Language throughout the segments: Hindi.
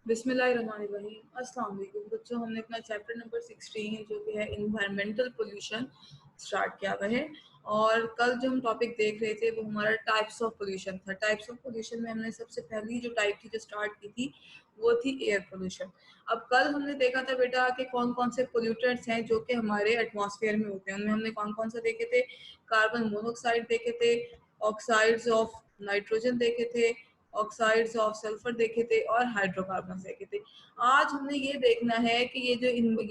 बिस्मिल्लाहिर्रहमानिर्रहीम। अस्सलाम वालेकुम बच्चों, हमने अपना चैप्टर नंबर 16 जो कि है इन्वायरमेंटल पोल्यूशन स्टार्ट किया हुआ है। और कल जो हम टॉपिक देख रहे थे वो हमारा टाइप्स ऑफ पोल्यूशन था। टाइप्स ऑफ पोल्यूशन में हमने सबसे पहली जो टाइप थी जो स्टार्ट की थी वो थी एयर पोल्यूशन। अब कल हमने देखा था बेटा कि कौन कौन से पोल्यूटेंट्स हैं जो कि हमारे एटमॉस्फेयर में होते हैं। उनमें हमने कौन कौन से देखे थे। कार्बन मोनोऑक्साइड देखे थे, ऑक्साइड्स ऑफ नाइट्रोजन देखे थे, ऑक्साइड्स ऑफ सल्फर देखे थे और हाइड्रोकार्बन देखे थे। आज हमने ये देखना है कि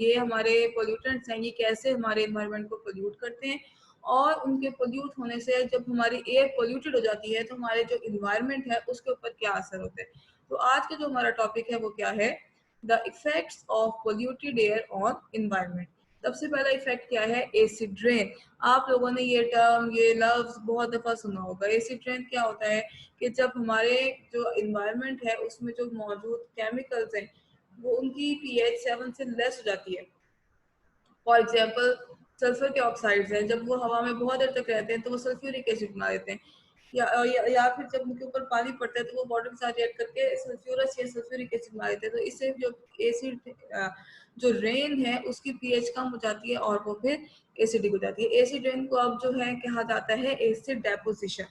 ये हमारे पोल्यूटेंट्स हैं, ये कैसे हमारे एनवायरनमेंट को पोल्यूट करते हैं। और उनके पोल्यूट होने से जब हमारी एयर पोल्यूटेड हो जाती है तो हमारे जो इन्वायरमेंट है उसके ऊपर क्या असर होता है। तो आज का जो हमारा टॉपिक है वो क्या है, the effects of polluted air on environment. सबसे पहला इफेक्ट क्या है, एसिड रेन। आप लोगों ने ये टर्म, ये लफ्ज बहुत दफा सुना होगा। एसिड रेन क्या होता है कि जब हमारे जो इन्वायरमेंट है उसमें जो मौजूद केमिकल्स हैं वो उनकी पीएच 7 से लेस हो जाती है। फॉर एग्जाम्पल सल्फर के ऑक्साइड्स हैं, जब वो हवा में बहुत देर तक रहते हैं तो वो सल्फ्यूरिक एसिड बना देते हैं। या फिर जब उनके ऊपर पानी पड़ता है तो वो वाटर के साथ रिएक्ट करके सल्फ्यूरस या सल्फ्यूरिक एसिड बना देते हैं। तो इससे जो एसिड जो रेन है उसकी पीएच कम हो जाती है और वो फिर एसिडिक हो जाती है। एसिड रेन को अब जो है कहा जाता है एसिड डेपोजिशन।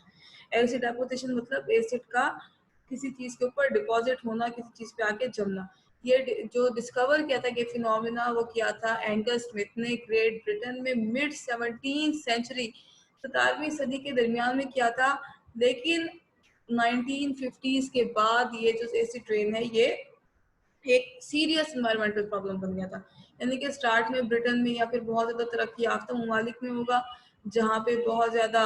एसिड डेपोजिशन मतलब एसिड का किसी चीज के ऊपर डिपॉजिट होना, किसी चीज पे आके जमना। ये जो डिस्कवर किया था, ये फिनोमिना वो किया था एंगस स्मिथ ने ग्रेट ब्रिटेन में मिड 17वीं सेंचुरी, 17वीं सदी के दरमियान में किया था। लेकिन 1950s के बाद ये जो एसिड रेन है ये एक सीरियस इन्वायरमेंटल प्रॉब्लम बन गया था। यानी कि स्टार्ट में ब्रिटेन में या फिर बहुत ज्यादा तरक्की याफ्ता ममालिक में होगा जहाँ पे बहुत ज्यादा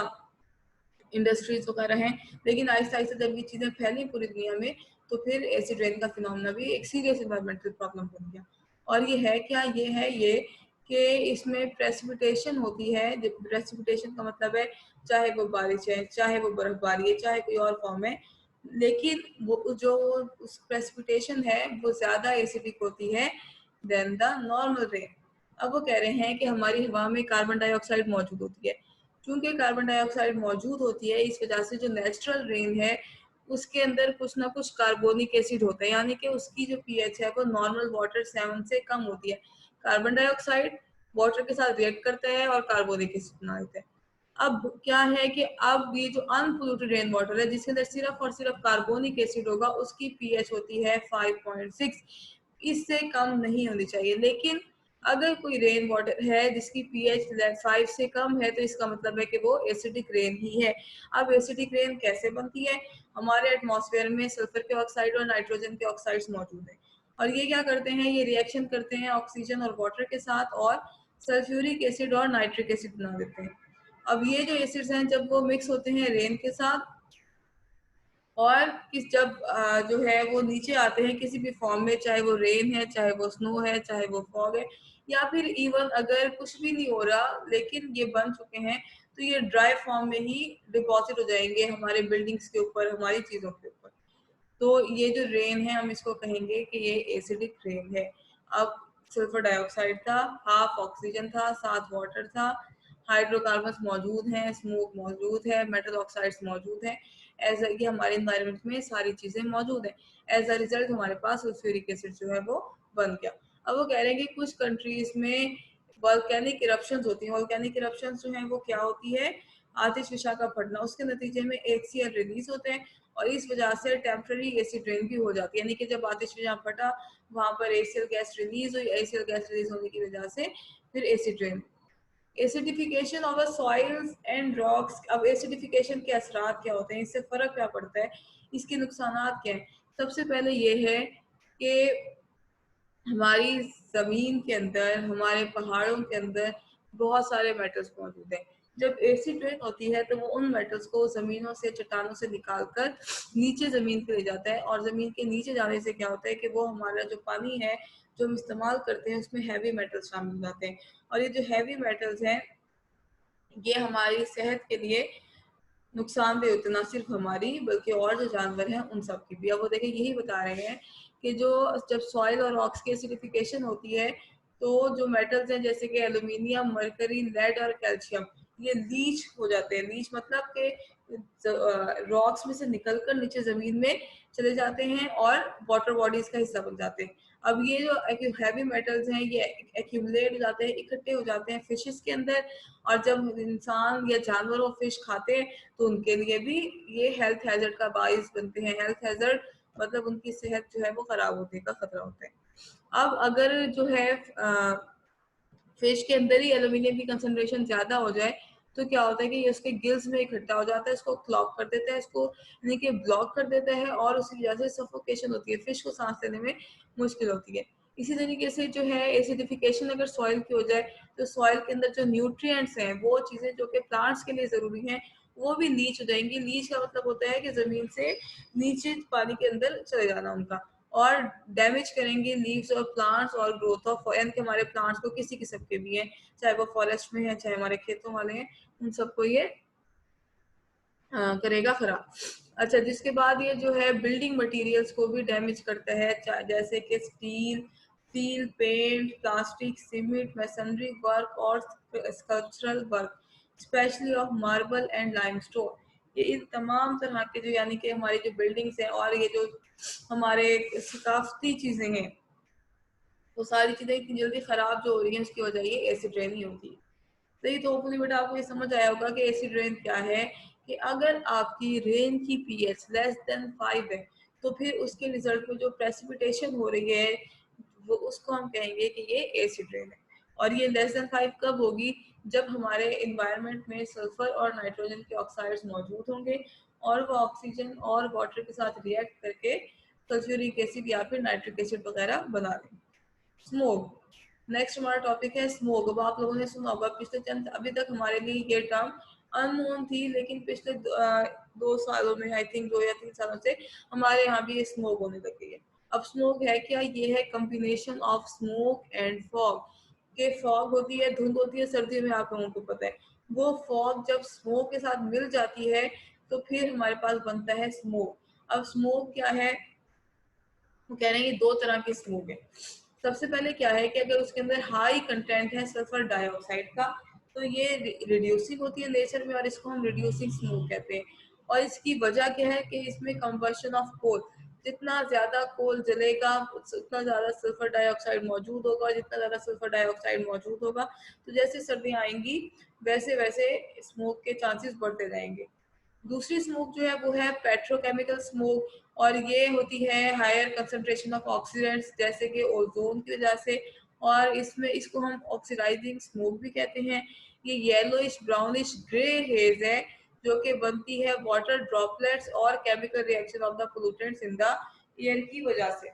इंडस्ट्रीज वगैरह हैं। लेकिन आहिस्ता आहिस्ता जब ये चीज़ें फैली पूरी दुनिया में तो फिर एसिड रेन का फिनोमेना भी एक सीरियस इन्वायरमेंटल प्रॉब्लम बन गया। और ये है क्या, ये है ये कि इसमें प्रेसिपिटेशन होती है। प्रेसिपिटेशन का मतलब है चाहे वो बारिश है, चाहे वो बर्फबारी है, चाहे कोई और फॉर्म है, लेकिन वो जो उस प्रेसिपिटेशन है वो ज़्यादा एसिडिक होती है देन द नॉर्मल रेन। अब वो कह रहे हैं कि हमारी हवा में कार्बन डाइऑक्साइड मौजूद होती है। चूंकि कार्बन डाइऑक्साइड मौजूद होती है इस वजह से जो नेचुरल रेन है उसके अंदर कुछ ना कुछ कार्बोनिक एसिड होता है, यानी कि उसकी जो पीएच है वो नॉर्मल वाटर 7 से कम होती है। कार्बन डाइऑक्साइड वाटर के साथ रिएक्ट करता है और कार्बोनिक एसिड बना देता है। अब क्या है कि अब ये जो अनपोल्यूटेड रेन वाटर है जिसके अंदर सिर्फ और सिर्फ कार्बोनिक एसिड होगा उसकी पीएच होती है 5.6। इससे कम नहीं होनी चाहिए। लेकिन अगर कोई रेन वाटर है जिसकी पीएच 5 से कम है तो इसका मतलब है कि वो एसिडिक रेन ही है। अब एसिडिक रेन कैसे बनती है, हमारे एटमॉस्फेयर में सल्फर के ऑक्साइड और नाइट्रोजन के ऑक्साइड्स मौजूद हैं और ये क्या करते हैं, ये रिएक्शन करते हैं ऑक्सीजन और वाटर के साथ और सल्फ्यूरिक एसिड और नाइट्रिक एसिड बना देते हैं। अब ये जो एसिड्स हैं जब वो मिक्स होते हैं रेन के साथ और जब जो है वो नीचे आते हैं किसी भी फॉर्म में, चाहे वो रेन है, चाहे वो स्नो है, चाहे वो फॉग है, या फिर इवन अगर कुछ भी नहीं हो रहा लेकिन ये बन चुके हैं तो ये ड्राई फॉर्म में ही डिपॉजिट हो जाएंगे हमारे बिल्डिंग्स के ऊपर, हमारी चीजों के ऊपर। तो ये जो रेन है हम इसको कहेंगे कि ये एसिडिक रेन है। अब सल्फर डाइऑक्साइड था, हाफ ऑक्सीजन था, साथ वाटर था, हाइड्रोकार्बन्स मौजूद हैं, स्मोक मौजूद है, मेटल ऑक्साइड्स मौजूद हैं। एज ये हमारे इन्वायरमेंट में सारी चीजें मौजूद हैं। एज अ रिजल्ट हमारे पास सल्फ्यूरिक एसिड जो है वो बन गया। अब वो कह रहे हैं कि कुछ कंट्रीज में वॉल्केनिक इरप्शंस होती हैं। वॉल्केनिक इरप्शंस जो हैं वो क्या होती है, आतिशफिशा का फटना, उसके नतीजे में HCl रिलीज होते हैं और इस वजह से टेम्पररी एसिड रेन भी हो जाती है। यानी कि जब आतिशफिशा फटा वहां पर HCl गैस रिलीज हुई, HCl गैस रिलीज होने की वजह से फिर acid rain. Acidification of soils and rocks. अब एसिडिफिकेशन के असरात क्या होते हैं, इससे फर्क क्या पड़ता है, इसके नुकसानात क्या हैं। सबसे पहले ये है कि हमारी जमीन के अंदर, हमारे पहाड़ों के अंदर बहुत सारे मेटल्स मौजूद हैं। जब एसिड रेन होती है तो वो उन मेटल्स को जमीनों से, चट्टानों से निकालकर नीचे जमीन पे ले जाता है और जमीन के नीचे जाने से क्या होता है कि वो हमारा जो पानी है जो हम इस्तेमाल करते हैं उसमें हैवी मेटल्स शामिल हो जाते हैं। और ये जो हैवी मेटल्स हैं ये हमारी सेहत के लिए नुकसानदेह होते, ना सिर्फ हमारी बल्कि और जो जानवर हैं उन सब की भी। अब वो देखें यही बता रहे हैं कि जो जब सॉइल और रॉक्स की एसिडिफिकेशन होती है तो जो मेटल्स हैं जैसे कि एल्यूमिनियम, मरकरी, लेड और कैल्शियम ये लीच हो जाते हैं। लीच मतलब कि रॉक्स में से निकलकर नीचे जमीन में चले जाते हैं और वाटर बॉडीज का हिस्सा बन जाते हैं। अब ये जो हैवी मेटल्स हैं ये एक्यूमुलेट हो जाते हैं, इकट्ठे हो जाते हैं फिशेस के अंदर, और जब इंसान या जानवर वो फिश खाते हैं तो उनके लिए भी ये हेल्थ हैजर्ड का बाइस बनते हैं। हेल्थ हैजर्ड मतलब उनकी सेहत जो है वो खराब होने का खतरा होता है। अब अगर जो है फिश के अंदर ही एल्यूमिनियम की कंसंट्रेशन ज्यादा हो जाए तो क्या होता है कि ये उसके गिल्स में इकट्ठा हो जाता है, इसको क्लॉग कर देता है, इसको यानी कि ब्लॉक कर देता है, और उसकी वजह से सफोकेशन होती है, फिश को सांस लेने में मुश्किल होती है। इसी तरीके से जो है एसिडिफिकेशन अगर सॉइल की हो जाए तो सॉइल के अंदर जो न्यूट्रिएंट्स हैं वो चीजें जो कि प्लांट्स के लिए जरूरी हैं वो भी लीच हो जाएंगी। लीच का मतलब होता है कि जमीन से नीचे पानी के अंदर चले जाना उनका, और डैमेज करेंगे लीव्स और प्लांट्स और ग्रोथ ऑफ, यानी कि हमारे प्लांट्स को किसी किस्म के भी हैं, चाहे वो फॉरेस्ट में है चाहे हमारे खेतों वाले हैं, उन सबको ये करेगा खराब। अच्छा, जिसके बाद ये जो है बिल्डिंग मटेरियल्स को भी डैमेज करता है, जैसे कि steel, steel paint, plastic, cement, masonry work और sculptural work, specially of marble and limestone. ये इन तमाम तरह के जो यानी कि हमारी जो बिल्डिंग्स हैं और ये जो हमारे सकाफती चीजें हैं वो सारी चीजें इतनी जल्दी खराब जो हो रही हैं उसकी वजह ये एसिड रेन ही होती है। सही, तो होपफुली बेटा आपको ये समझ आया होगा कि एसिड रेन क्या है, कि अगर आपकी रेन की पीएच लेस देन 5 है तो फिर उसके रिजल्ट में जो प्रेसिपिटेशन हो रही है वो उसको हम कहेंगे कि ये एसिड रेन है। और ये लेस देन 5 कब होगी, जब हमारे इन्वायरमेंट में सल्फर और नाइट्रोजन के ऑक्साइड्स मौजूद होंगे और वो ऑक्सीजन और वाटर के साथ रिएक्ट करके सल्फ्यूरिक एसिड या फिर नाइट्रिक एसिड वगैरह बना दें। स्मोक, नेक्स्ट हमारा टॉपिक है स्मोक। अब आप लोगों ने सुना होगा, पिछले चंद अभी तक हमारे लिए ये टर्म अननोन थी, लेकिन पिछले 2 सालों में, आई थिंक 2 या 3 सालों से हमारे यहाँ भी ये स्मोक होने लग गई है। अब स्मोक है क्या, ये है combination of smoke and fog. के फॉग होती है, धुंध होती है सर्दियों में, आप लोगों को पता है। वो फॉग जब स्मोक के साथ मिल जाती है तो फिर हमारे पास बनता है स्मोक। अब स्मोक क्या है, वो कह रहे हैं कि 2 तरह की स्मोक है। सबसे पहले क्या है कि अगर उसके अंदर हाई कंटेंट है सल्फर डाइऑक्साइड का तो ये रिड्यूसिंग होती है नेचर में और इसको हम रिड्यूसिंग स्मोक कहते हैं। और इसकी वजह क्या है कि इसमें कंबशन ऑफ कोल, जितना ज्यादा कोल जलेगा उतना ज्यादा सल्फर डाइऑक्साइड मौजूद होगा, और जितना ज्यादा सल्फर डाइऑक्साइड मौजूद होगा तो जैसे सर्दियां आएंगी वैसे वैसे स्मोक के चांसेस बढ़ते जाएंगे। दूसरी स्मोक जो है वो है पेट्रोकेमिकल स्मोक, और ये होती है हायर कंसंट्रेशन ऑफ ऑक्सीडेंट्स जैसे कि ओजोन की वजह से, और इसमें इसको हम ऑक्सीडाइजिंग स्मोक भी कहते हैं। ये येलोइश ब्राउनिश ग्रे हेज है जो कि बनती है वाटर ड्रॉपलेट्स और chemical reaction of the pollutants in the air की वजह से।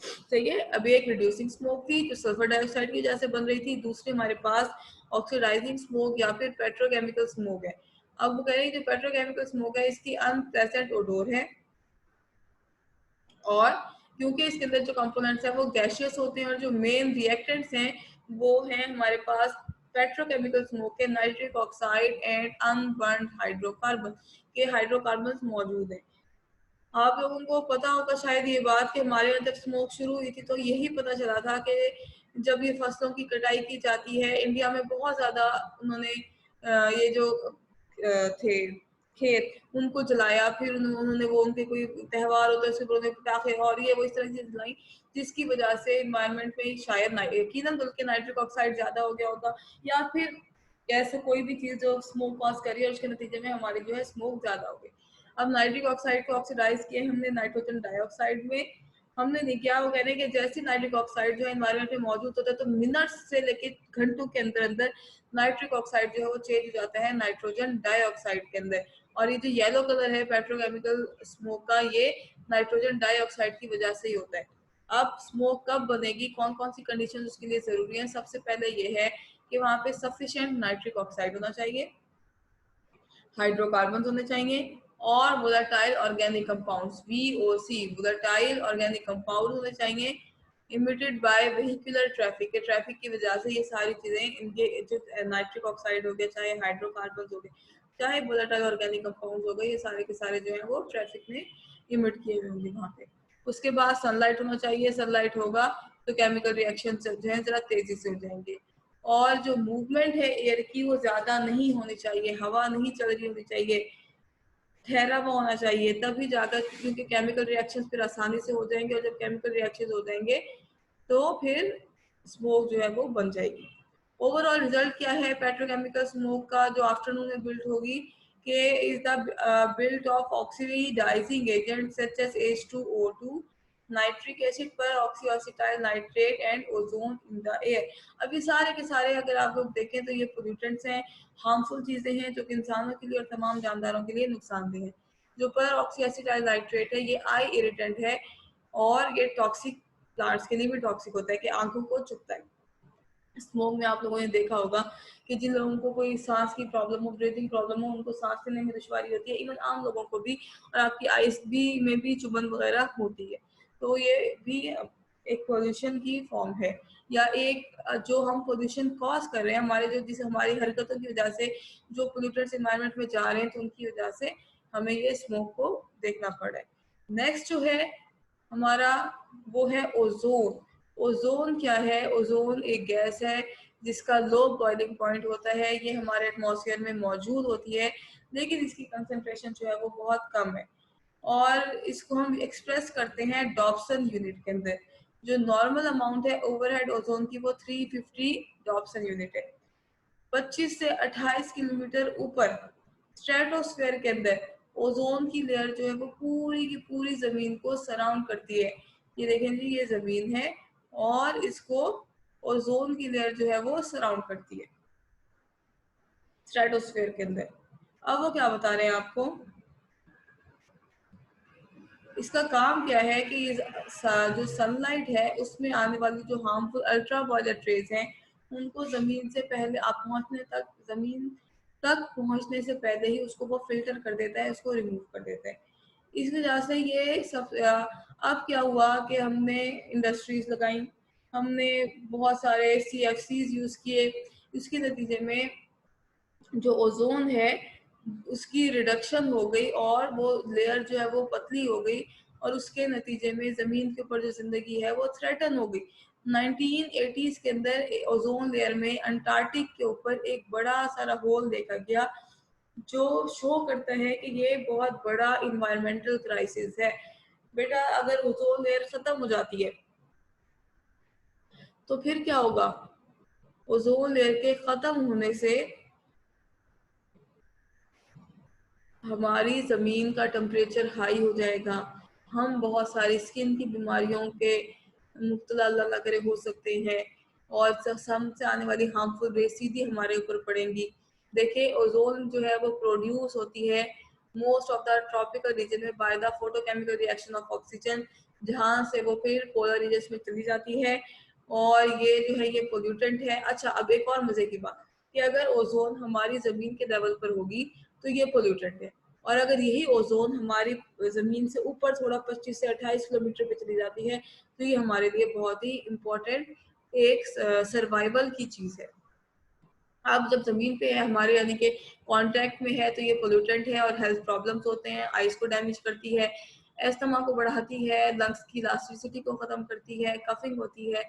सही है, अभी एक रिड्यूसिंग स्मोक थी जो सल्फर डाइऑक्साइड की वजह से बन रही थी, दूसरी हमारे पास ऑक्सीडाइजिंग स्मोक या फिर पेट्रोकेमिकल स्मोक है। अब वो कह रहे हैं जो पेट्रोकेमिकल स्मोक है इसकी अनप्लेजेंट ओडोर है, और क्योंकि इसके अंदर जो कंपोनेंट्स है वो गैशियस होते हैं और जो मेन रिएक्टेंट्स हैं वो हैं हमारे पास पेट्रोकेमिकल स्मोक के nitric oxide and unburned hydrocarbon के हाइड्रोकार्बन मौजूद हैं। आप लोगों को पता होगा शायद ये बात कि हमारे यहाँ जब स्मोक शुरू हुई थी तो यही पता चला था कि जब ये फसलों की कटाई की जाती है इंडिया में बहुत ज्यादा उन्होंने ये जो थे खेत उनको जलाया, फिर उन्होंने वो उनके कोई त्योहार होता है उसके ऊपर उन्होंने पटाखे और ये वो इस तरह की चीजें जलाई, जिसकी वजह से इन्वायरमेंट में शायद यकीनन बल्कि नाइट्रिक ऑक्साइड ज्यादा हो गया होगा, या फिर ऐसे कोई भी चीज जो स्मोक पास करी और उसके नतीजे में हमारी जो है स्मोक ज्यादा हो गई। अब नाइट्रिक ऑक्साइड को ऑक्सीडाइज किए हमने नाइट्रोजन डाइऑक्साइड में, हमने नहीं किया, वो कह रहे हैं कि जैसे नाइट्रिक ऑक्साइड जो है एनवायरमेंट में मौजूद होता है तो मिनट्स से लेके घंटों के अंदर अंदर नाइट्रिक ऑक्साइड जो है वो चेंज हो जाता है नाइट्रोजन डाइऑक्साइड के अंदर। और ये जो येलो कलर है पेट्रोकेमिकल स्मोक का ये नाइट्रोजन डाइऑक्साइड की वजह से ही होता है। अब स्मोक कब बनेगी, कौन कौन सी कंडीशन उसके लिए जरूरी है, सबसे पहले ये है कि वहां पे सफिशिएंट नाइट्रिक ऑक्साइड होना चाहिए, हाइड्रोकार्बन होने चाहिए, और volatile organic compounds VOC volatile organic compound होने चाहिए, इमिटेड बाय वेहिकुलर ट्रैफिक के ट्रैफिक की वजह से ये सारी चीजें इनके जो नाइट्रिक ऑक्साइड हो गया चाहे हाइड्रोकार्बन हो गए चाहे वोलेटाइल ऑर्गेनिक कंपाउंड हो गए, ये सारे के सारे जो है वो ट्रैफिक में इमिट किए हुए होंगे वहाँ पे। उसके बाद सनलाइट होना चाहिए, सनलाइट होगा तो केमिकल रिएक्शन जो है जरा तेजी से हो जाएंगे, और जो मूवमेंट है एयर की वो ज्यादा नहीं होनी चाहिए, हवा नहीं चल रही होनी चाहिए, ठहरा हुआ होना चाहिए, तभी जाकर, क्योंकि केमिकल रिएक्शंस फिर आसानी से हो जाएंगे, और जब केमिकल रिएक्शंस हो जाएंगे तो फिर स्मोक जो है वो बन जाएगी। ओवरऑल रिजल्ट क्या है पेट्रोकेमिकल स्मोक का जो आफ्टरनून में बिल्ड होगी, के is the built of oxidising agent such as H2O2, nitric acid peroxyacetyl nitrate and ozone in the air. अब ये सारे के सारे अगर आप लोग देखें तो ये पोल्यूटेंट्स हैं, हार्मफुल चीजें हैं जो कि इंसानों के लिए और तमाम जानदारों के लिए नुकसानदेह है। जो पर ऑक्सीएसिटाइल नाइट्रेट है ये आई इरिटेंट है, और ये टॉक्सिक, प्लांट्स के लिए भी टॉक्सिक होता है कि आंखों को चुभता है। स्मोक में आप लोगों ने देखा होगा कि जिन लोगों को कोई सांस की प्रॉब्लम हो, ब्रीथिंग प्रॉब्लम हो, उनको सांस लेने में दुश्वारी होती है, इवन आम लोगों को भी, और आपकी आइस भी में भी चुभन वगैरह होती है। तो ये भी एक पोल्यूशन की फॉर्म है, या एक जो हम पोल्यूशन कॉज कर रहे हैं हमारे जो, जिसे हमारी हरकतों की वजह से जो पोल्यूटेंट्स एनवायरनमेंट में जा रहे हैं, तो उनकी वजह से हमें ये स्मोक को देखना पड़ रहा है। नेक्स्ट जो है हमारा वो है ओजोन। ओजोन क्या है? ओजोन एक गैस है जिसका लो बॉइलिंग पॉइंट होता है, ये हमारे एटमॉस्फेयर में मौजूद होती है, लेकिन इसकी कंसंट्रेशन जो है वो बहुत कम है, और इसको हम एक्सप्रेस करते हैं डॉप्सन यूनिट के अंदर। जो नॉर्मल अमाउंट है ओवरहेड ओजोन की वो 350 डॉप्सन यूनिट है। 25 से 28 किलोमीटर ऊपर स्ट्रेटोस्फेयर के अंदर ओजोन की लेयर जो है वो पूरी की पूरी जमीन को सराउंड करती है। ये देखें जी, ये जमीन है और इसको ओजोन की लेयर जो है वो सराउंड करती है स्ट्रेटोस्फेयर के अंदर। अब वो क्या बता रहे हैं आपको, इसका काम क्या है कि ये जो सनलाइट है उसमें आने वाली जो हार्मफुल अल्ट्रा वायलेट रेज हैं उनको जमीन से पहले आप पहुंचने तक, जमीन तक पहुंचने से पहले ही उसको वो फिल्टर कर देता है, उसको रिमूव कर देता है। इस वजह से ये सब अब क्या हुआ कि हमने इंडस्ट्रीज लगाई, हमने बहुत सारे CFCs यूज किए, इसके नतीजे में जो ओजोन है उसकी रिडक्शन हो गई और वो लेयर जो है वो पतली हो गई, और उसके नतीजे में जमीन के ऊपर जो जिंदगी है वो थ्रेटन हो गई। 1980s के अंदर ओजोन लेयर में अंटार्कटिक के ऊपर एक बड़ा सारा होल देखा गया, जो शो करता है कि ये बहुत बड़ा इन्वायरमेंटल क्राइसिस है। बेटा अगर ओजोन लेयर खत्म हो जाती है तो फिर क्या होगा? ओजोन लेयर के खत्म होने से हमारी ज़मीन का टेम्परेचर हाई हो जाएगा, हम बहुत सारी स्किन की बीमारियों के मुब्तला अल्लाह ना करे हो सकते हैं, और सम से आने वाली हार्मफुल रेज सीधी हमारे ऊपर पड़ेंगी। देखिए ओजोन जो है वो प्रोड्यूस होती है most of the tropical region में by the photochemical reaction of oxygen, जहाँ से वो फिर पोलर रीजन में चली जाती है, और ये जो है ये पोल्यूटेंट है। अच्छा, अब एक और मजे की बात कि अगर ओजोन हमारी ज़मीन के लेवल पर होगी तो ये पोल्यूटेंट है, और अगर यही ओजोन हमारी जमीन से ऊपर थोड़ा 25 से 28 किलोमीटर पे चली जाती है तो ये हमारे लिए बहुत ही इम्पोर्टेंट एक सर्वाइवल की चीज है। अब जब जमीन पे है हमारे, यानी कि कांटेक्ट में है, तो ये पोल्यूटेंट है और हेल्थ प्रॉब्लम्स होते हैं, आइज को डैमेज करती है, एस्थमा को बढ़ाती है, लंग्स की इलास्टिसिटी को खत्म करती है, कफिंग होती है,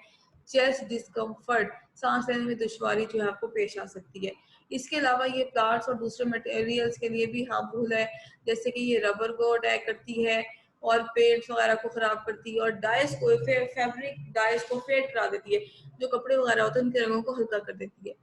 चेस्ट डिस्कम्फर्ट, सांस लेने में दुश्वारी जो है आपको पेश आ सकती है। इसके अलावा ये प्लांट्स और दूसरे मटेरियल्स के लिए भी हार्मफुल है, जैसे कि ये रबर को अटैक करती है और पेंट्स वगैरह को खराब करती है, और डाइस को, फैब्रिक डाइस को फेड करा देती है, जो कपड़े वगैरह होते हैं उनके रंगों को हल्का कर देती है।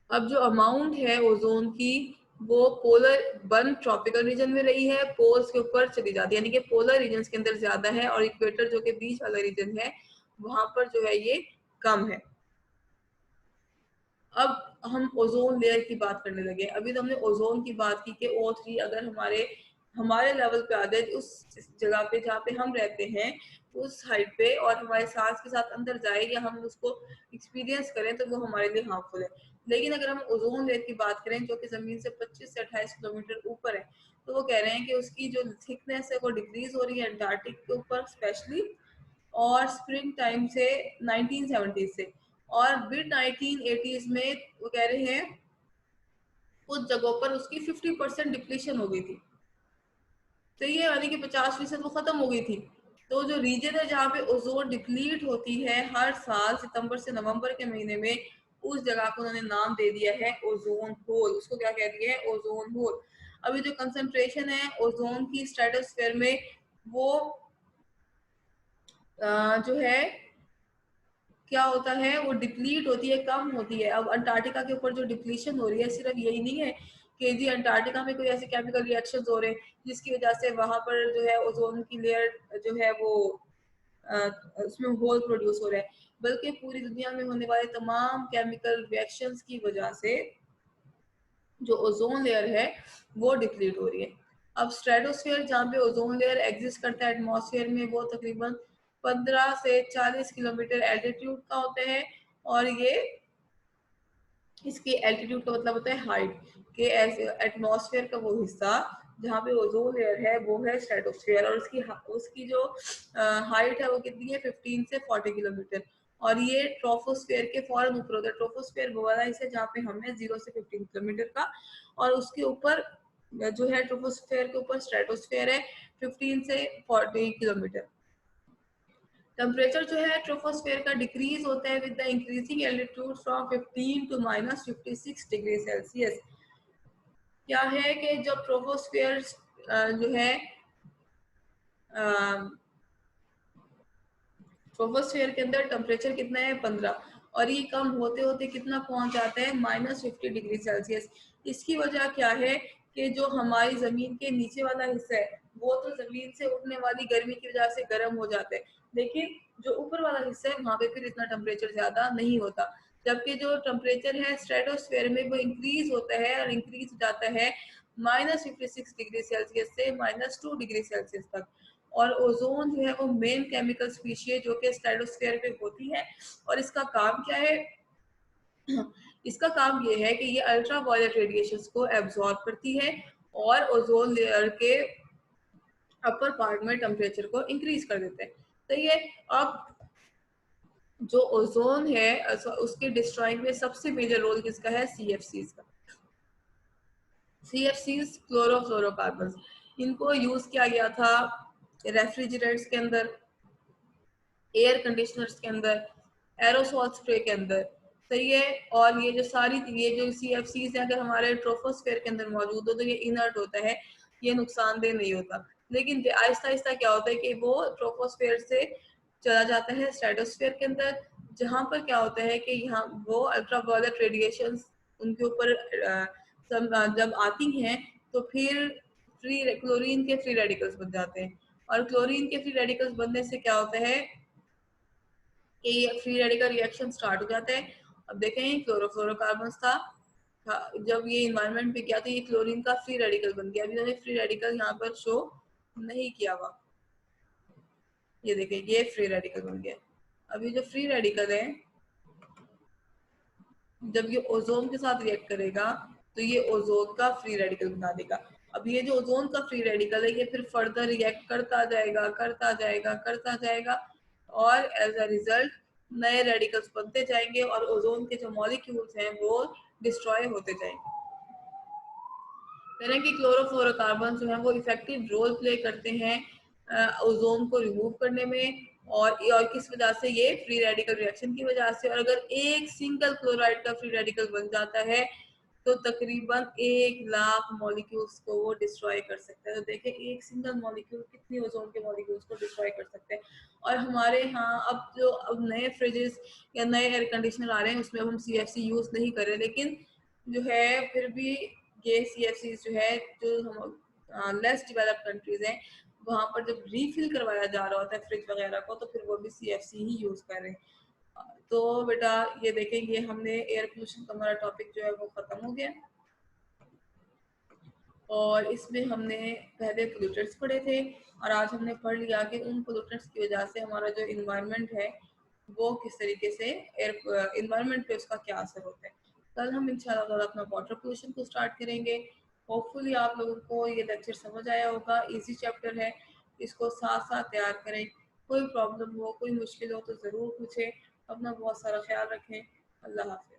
अब जो अमाउंट है ओजोन की वो पोलर वन ट्रॉपिकल रीजन में रही है, पोल्स के ऊपर चली जाती है, यानी कि पोलर रीजन के अंदर ज्यादा है, और इक्वेटर जो कि बीच वाला रीजन है वहां पर जो है ये कम है। अब हम ओजोन लेयर की बात करने लगे। अभी तो हमने ओजोन की बात की कि O3 अगर हमारे हमारे लेवल पे आ जाए, उस जगह पे जहाँ पे हम रहते हैं उस हाइट पे, और हमारे सांस के साथ अंदर जाए या हम उसको एक्सपीरियंस करें तो वो हमारे लिए हार्मफुल है। लेकिन अगर हम ओजोन लेयर की बात करें जो कि जमीन से 25 से 28 किलोमीटर ऊपर है, तो वो कह रहे हैं कि उसकी जो थिकनेस है वो डिक्रीज हो रही है अंटार्कटिक के ऊपर स्पेशली, और स्प्रिंग टाइम से 1970 से, और मिड 1980s में वो कह रहे हैं कुछ जगहों पर उसकी 50% डिप्लीशन हो गई थी। तो ये यानी कि 50% वो खत्म हो गई थी। तो जो रीजन है जहाँ पे ओजोन डिप्लीट होती है हर साल सितंबर से नवंबर के महीने में, उस जगह को उन्होंने नाम दे दिया है ओजोन होल। उसको क्या कह दिया है? Ozone hole. अभी जो कंसंट्रेशन है ओजोन की स्ट्रेटोस्फेयर में वो जो है क्या होता है, वो डिप्लीट होती है, कम होती है। अब अंटार्कटिका के ऊपर जो डिप्लीशन हो रही है सिर्फ यही नहीं है कि जी अंटार्कटिका में कोई ऐसे केमिकल रिएक्शंस हो रहे हैं जिसकी वजह से वहां पर जो है ओजोन की लेयर जो है वो अ, उसमें होल प्रोड्यूस हो रहा है, बल्कि पूरी दुनिया में होने वाले तमाम केमिकल रिएक्शंस की वजह से जो ओजोन लेयर है वो डिप्लीट हो रही है। अब स्ट्रेटोस्फेयर जहाँ पे ओजोन लेयर एग्जिस्ट करता है एटमॉस्फेयर में, वो तकरीबन 15 से 40 किलोमीटर एल्टीट्यूड का होता है। और ये इसकी एल्टीट्यूड का मतलब होता है हाइट के, एटमॉस्फेयर का वो हिस्सा जहाँ पे ओजोन लेयर है वो है स्ट्रेटोस्फेयर, और उसकी उसकी जो हाइट है वो कितनी है 15 से 40 किलोमीटर। और ये ट्रोपोस्फेयर के फौरन ऊपर होता है। ट्रोपोस्फेयर वो वाला हिस्सा जहाँ पे हमने 0 से 15 किलोमीटर का, और उसके ऊपर जो है ट्रोपोस्फेयर के ऊपर स्ट्रेटोस्फेयर है 15 से 40 किलोमीटर। टेम्परेचर जो है ट्रोपोस्फेयर का डिक्रीज होता है with the increasing altitude from 15 to -56 degree Celsius. क्या है कि जब ट्रोपोस्फेयर जो है ट्रोपोस्फेयर के अंदर टेम्परेचर कितना है 15, और ये कम होते होते कितना पहुंच जाता है -50 डिग्री सेल्सियस। इसकी वजह क्या है कि जो हमारी जमीन के नीचे वाला हिस्सा है वो तो जमीन से उठने वाली गर्मी की वजह से गर्म हो जाता है, लेकिन जो ऊपर वाला हिस्सा है वहां पे फिर इतना टेम्परेचर ज्यादा नहीं होता। जबकि जो टेम्परेचर है स्ट्रेटोस्फेयर में वो इंक्रीज होता है और इंक्रीज जाता है -56 डिग्री सेल्सियस से -2 डिग्री सेल्सियस तक। और ओजोन जो है वो मेन केमिकल स्पीशीज जो कि स्ट्रेटोस्फेयर पे होती है। और इसका काम क्या है? इसका काम ये है कि ये अल्ट्रा वायलेट रेडिएशंस को एब्जॉर्ब करती है और ओजोन लेयर के अपर पार्ट में टेम्परेचर को इंक्रीज कर देते हैं। तो ये अब जो ओजोन है उसके डिस्ट्रॉइंग में सबसे मेजर रोल किसका है? सीएफसीज का। सीएफसीज क्लोरोफ्लोरोकार्बन, इनको यूज किया गया था रेफ्रिजरेटर्स के अंदर, एयर कंडीशनर्स के अंदर, एरोसॉल स्प्रे के अंदर। सही है। और ये जो सारी ये जो सीएफसीज है अगर हमारे ट्रोपोस्फेयर के अंदर मौजूद हो तो ये इनर्ट होता है, ये नुकसानदेह नहीं होता। लेकिन आहिस्ता आहिस्ता क्या होता है कि वो ट्रोपोस्फेयर से चला जाता है स्ट्रेटोस्फेयर के अंदर, जहाँ पर क्या होता है कि यहाँ वो अल्ट्रावायलेट रेडिएशन उनके ऊपर जब आती हैं तो फिर फ्री क्लोरीन के फ्री रेडिकल्स बन जाते हैं। और क्लोरीन के फ्री रेडिकल्स बनने से क्या होता है कि ये फ्री रेडिकल रिएक्शन स्टार्ट हो जाता है। अब देखें क्लोरोफ्लोरोकार्बन था, जब ये इन्वायरमेंट पे गया तो ये क्लोरीन का फ्री रेडिकल बन गया। अभी मैंने फ्री रेडिकल यहाँ पर शो नहीं किया हुआ, ये देखें ये फ्री रेडिकल बन गया। अभी जो फ्री रेडिकल है जब ये ओजोन के साथ रिएक्ट करेगा तो ये ओजोन का फ्री रेडिकल बना देगा। अब ये जो ओजोन का फ्री रेडिकल है ये फिर फर्दर रिएक्ट करता जाएगा करता जाएगा करता जाएगा, और एज अ रिजल्ट नए रेडिकल्स बनते जाएंगे और ओजोन के जो मॉलिक्यूल्स हैं वो डिस्ट्रॉय होते जाएंगे। तरह की क्लोरोफ्लोरोकार्बन जो है वो इफेक्टिव रोल प्ले करते हैं ओजोन को रिमूव करने में। और किस वजह से? ये फ्री रेडिकल रिएक्शन की वजह से। और अगर एक सिंगल क्लोराइड का फ्री रेडिकल बन जाता है तो तकरीबन 1 लाख मॉलिक्यूल्स को वो डिस्ट्रॉय कर सकता है। तो देखें एक सिंगल मॉलिक्यूल कितनी ओजोन के मॉलिक्यूल्स को डिस्ट्रॉय कर सकते हैं। और हमारे यहाँ अब नए फ्रिजेस या नए एयर कंडीशनर आ रहे हैं उसमें अब हम सीएफसी यूज नहीं कर रहे, लेकिन जो है फिर भी ये सीएफसी जो है जो हम लेस डेवलप्ड कंट्रीज हैं वहां पर जब रीफिल करवाया जा रहा होता है फ्रिज वगैरह को तो फिर वो भी सीएफसी ही यूज कर रहे हैं। तो बेटा ये देखेंगे हमने एयर पोल्यूशन का हमारा टॉपिक जो है वो खत्म हो गया, और इसमें हमने पहले पोल्यूटर्स पढ़े थे और आज हमने पढ़ लिया कि उन पोल्यूटर्स की वजह से हमारा जो इन्वायरमेंट है वो किस तरीके से एयर इन्वायरमेंट पे उसका क्या असर होता है। कल हम इंशाल्लाह ताला अपना वाटर पोल्यूशन को स्टार्ट करेंगे। होपफुली आप लोगों को ये लेक्चर समझ आया होगा, इजी चैप्टर है, इसको साथ साथ तैयार करें। कोई प्रॉब्लम हो कोई मुश्किल हो तो ज़रूर पूछें। अपना बहुत सारा ख्याल रखें। अल्लाह हाफिज़।